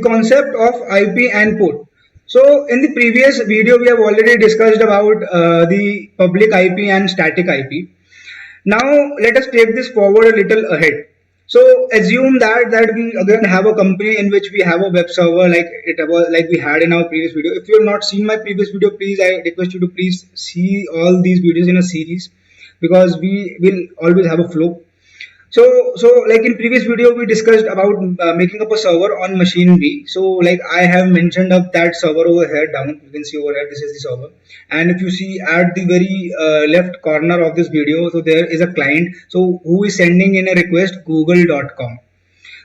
concept of IP and port. So in the previous video, we have already discussed about the public IP and static IP. Now let us take this forward a little ahead. So assume that we again have a company in which we have a web server like we had in our previous video. If you have not seen my previous video, please I request you to please see all these videos in a series, because we will always have a flow. So like in previous video we discussed about making up a server on machine B. So like I have mentioned up that server over here down. You can see over here, this is the server. And if you see at the very left corner of this video, so there is a client. So who is sending in a request? Google.com.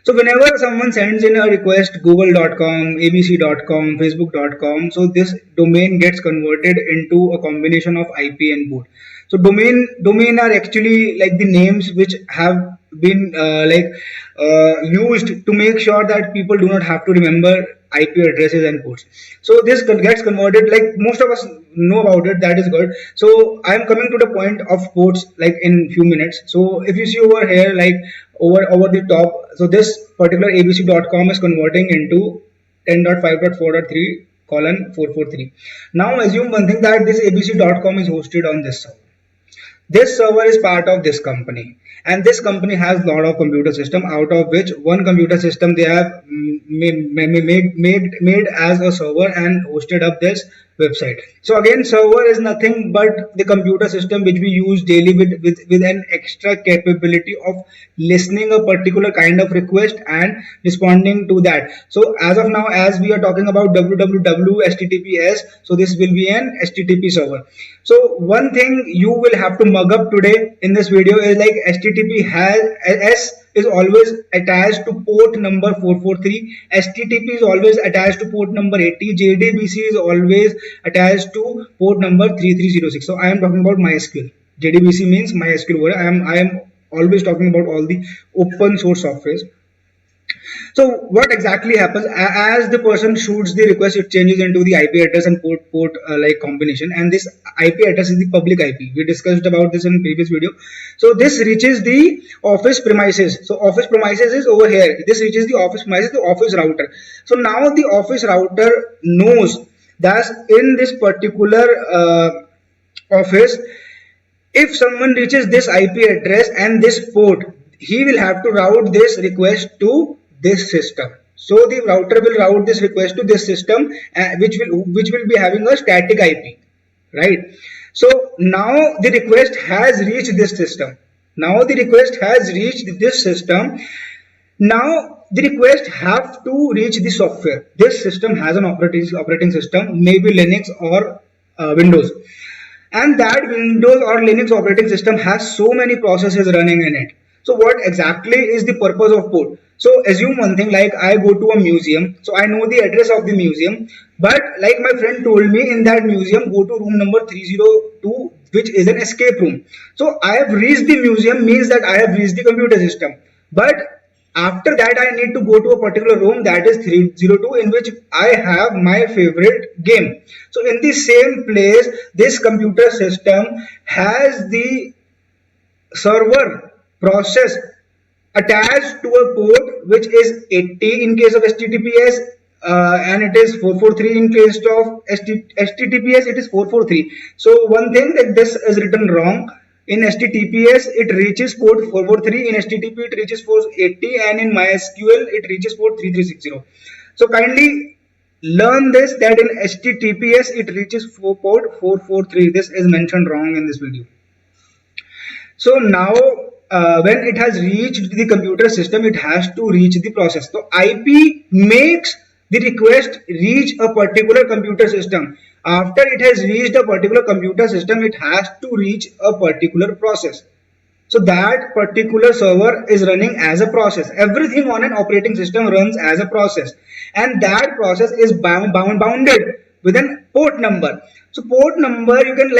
So whenever someone sends in a request, google.com, abc.com, facebook.com, so this domain gets converted into a combination of IP and port. So domain are actually like the names which have been used to make sure that people do not have to remember IP addresses and ports. So this gets converted, like most of us know about it. That is good. So I am coming to the point of ports like in few minutes. So if you see over here, like over the top, so this particular abc.com is converting into 10.5.4.3 colon 443. Now assume one thing, that this abc.com is hosted on this server. This server is part of this company, and this company has a lot of computer system, out of which one computer system they have made as a server and hosted up this website. So again, server is nothing but the computer system which we use daily with an extra capability of listening a particular kind of request and responding to that. So as of now, as we are talking about www https, so this will be an http server. So one thing you will have to mug up today in this video is like HTTP is always attached to port number 443. HTTP is always attached to port number 80. JDBC is always attached to port number 3306. So I am talking about MySQL. JDBC means MySQL. I am always talking about all the open source software. So what exactly happens as the person shoots the request? It changes into the IP address and port like combination, and this IP address is the public IP. We discussed about this in previous video. So this reaches the office premises. So office premises is over here. This reaches the office premises, the office router. So now the office router knows that in this particular office, if someone reaches this IP address and this port, he will have to route this request to this system. So the router will route this request to this system, which will be having a static IP, right? So now the request has reached this system. Now the request has reached this system. Now the request have to reach the software. This system has an operating system, maybe Linux or Windows, and that Windows or Linux operating system has so many processes running in it. So what exactly is the purpose of port? So assume one thing, like I go to a museum, so I know the address of the museum, but like my friend told me, in that museum go to room number 302, which is an escape room. So I have reached the museum means that I have reached the computer system, but after that I need to go to a particular room, that is 302, in which I have my favorite game. So in the same place, this computer system has the server process attached to a port which is 80 in case of HTTPS, and it is 443 in case of HTTPS. It is 443. So one thing, that this is written wrong. In HTTPS it reaches port 443, in HTTP it reaches 480, and in MySQL it reaches port 3360. So kindly learn this, that in HTTPS it reaches port 443. This is mentioned wrong in this video. So now when it has reached the computer system, it has to reach the process. So IP makes the request reach a particular computer system. After it has reached a particular computer system, it has to reach a particular process. So that particular server is running as a process. Everything on an operating system runs as a process, and that process is bounded with a port number. So port number, you can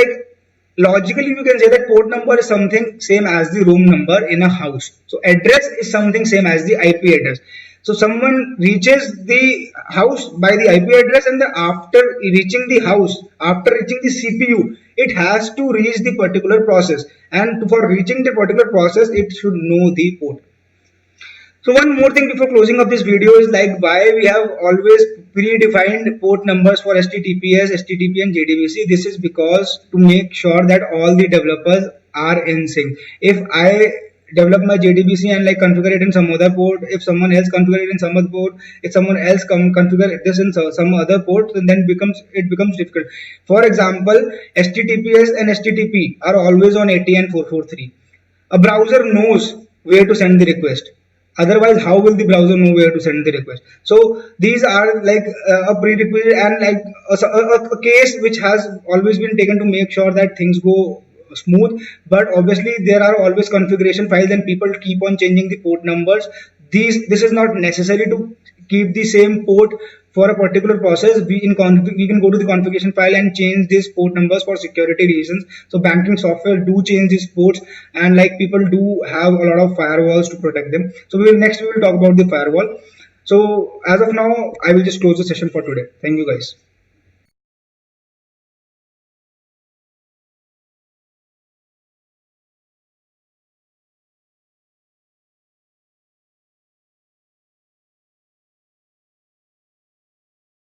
logically you can say that port number is something same as the room number in a house. So address is something same as the IP address. So someone reaches the house by the IP address, and after reaching the house, after reaching the CPU, it has to reach the particular process, and for reaching the particular process it should know the port. So one more thing before closing up this video is like why we have always predefined port numbers for HTTPS, HTTP and JDBC. This is because to make sure that all the developers are in sync. If I develop my JDBC and like configure it in some other port, if someone else configure it in some other port, if someone else configure this in some other port, then it becomes difficult. For example, HTTPS and HTTP are always on ATN 443. A browser knows where to send the request. Otherwise, how will the browser know where to send the request? So these are like a prerequisite and like a case which has always been taken to make sure that things go smooth. But obviously there are always configuration files and people keep on changing the port numbers. This is not necessary to keep the same port for a particular process. We can go to the configuration file and change these port numbers for security reasons. So banking software do change these ports, and like people do have a lot of firewalls to protect them. So we will talk about the firewall. So as of now, I will just close the session for today. Thank you guys.